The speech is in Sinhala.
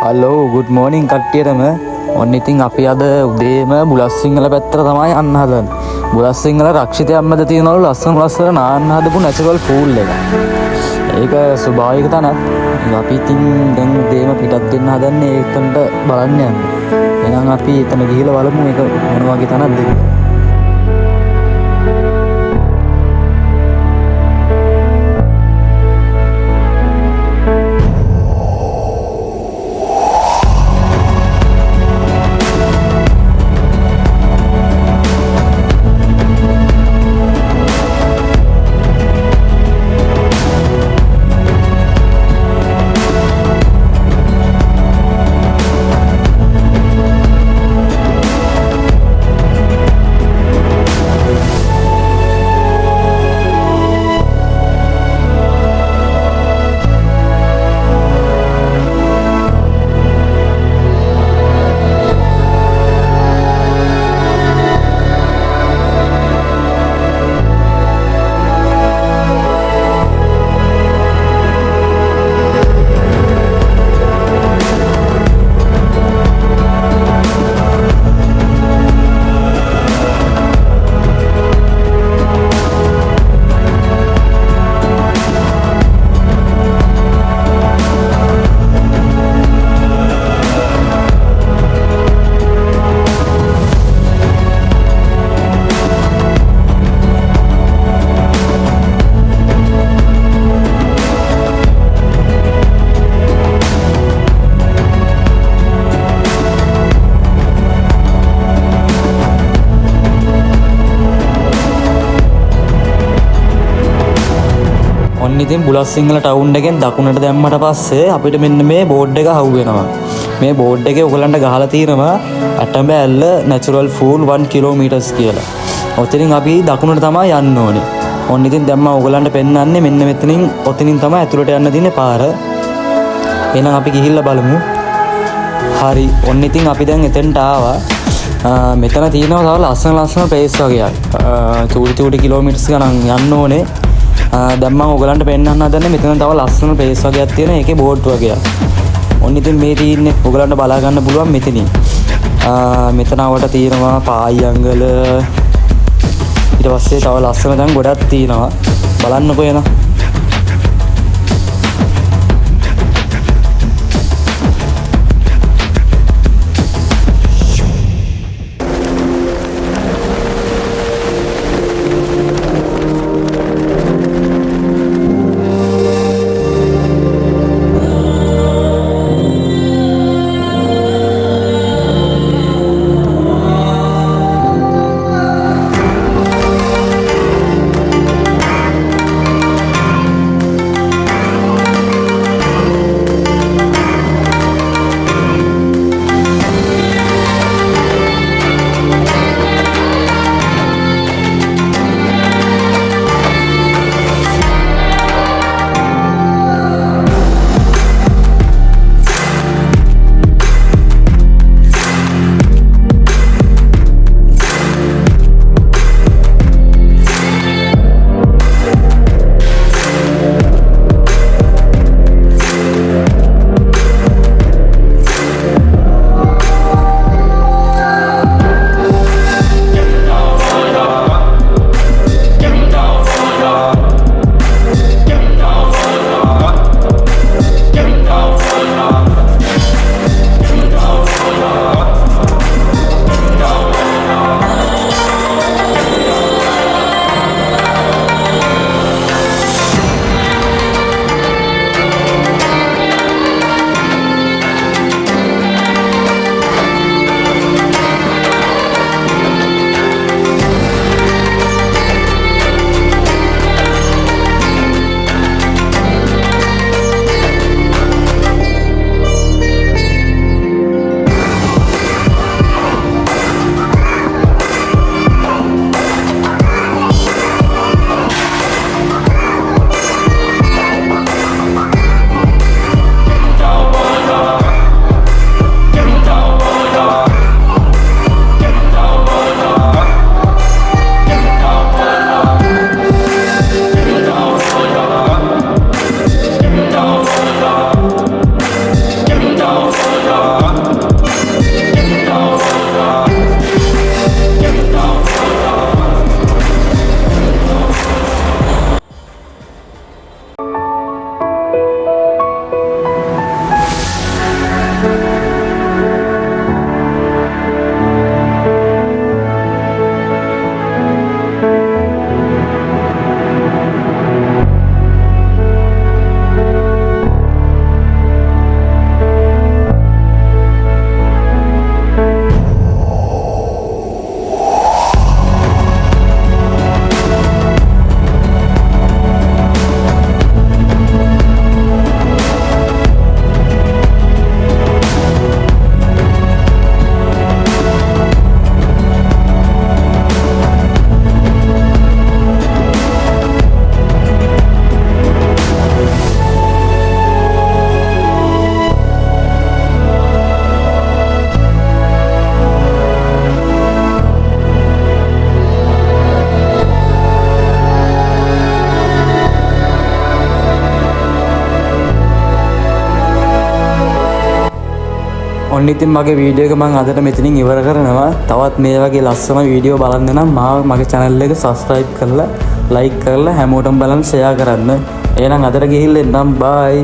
Hello good මෝනින් කට්ටියටම. ඔන්න ඉතින් අපි අද උදේම බුලස්සිංහල පැත්තට තමයි යන්න හදන්නේ. බුලස්සිංහල රක්ෂිතයක් මැද තියෙනවලු ලස්සන නාන්න හදපු නැචරල් පූල් එක. ඒක ස්වභාවික තැනක්. අපි ඉතින් දැන් උදේම පිටත් වෙන්න හදන්නේ ඒකට බලන්න යන්න. එහෙනම් අපි එතන ගිහිල්ලා බලමු මේක මොන වගේ තැනක්ද කියලා. ඉතින් බුලස්සිංහල ටවුන් එකෙන් දකුණට දැම්මට පස්සේ අපිට මෙන්න මේ බෝඩ් එක හවු වෙනවා. මේ බෝඩ් එකේ ඔයගලන්ට ගහලා තියෙනවා ඇටඹැල්ල නැචරල් ෆූල් 1 කිලෝමීටර්ස් කියලා. ඔතනින් අපි දකුණට තමයි යන්න ඕනේ. ඔන්න ඉතින් දැන් මම ඔයගලන්ට පෙන්නන්නේ මෙන්න මෙතනින් ඔතනින් තමයි ඇතුළට යන්න තියෙන පාර. එහෙනම් අපි ගිහිල්ලා බලමු. හරි. ඔන්න ඉතින් අපි දැන් එතෙන්ට ආවා. මෙතන තියෙනවා තව ලස්සන ප්ලේස් වගේක්. චූටි කිලෝමීටර්ස් ගණන් යන්න ඕනේ. දැන් මම ඔයගලන්ට පෙන්නන්න හදන්නේ මෙතන තව ලස්සන ප්ලේස් වගේක් තියෙන එකේ බෝඩ් වගේක්. ඔන්න ඉතින් මේ තියෙන්නේ ඔයගලන්ට බලා ගන්න පුළුවන් මෙතනින්. මෙතන අවට තියෙනවා පායංගල. ඊට පස්සේ තව ලස්සන තැන් ගොඩක් තියෙනවා. බලන්නකෝ එන. ඔන්න ඉතින් මගේ වීඩියෝ එක මම අදට මෙතනින් ඉවර කරනවා. තවත් මේ වගේ ලස්සන වීඩියෝ බලන්න නම් මගේ channel එක subscribe කරලා like කරලා හැමෝටම බලන්න share කරන්න. එහෙනම් අදට ගිහිල්ලා එන්නම් bye.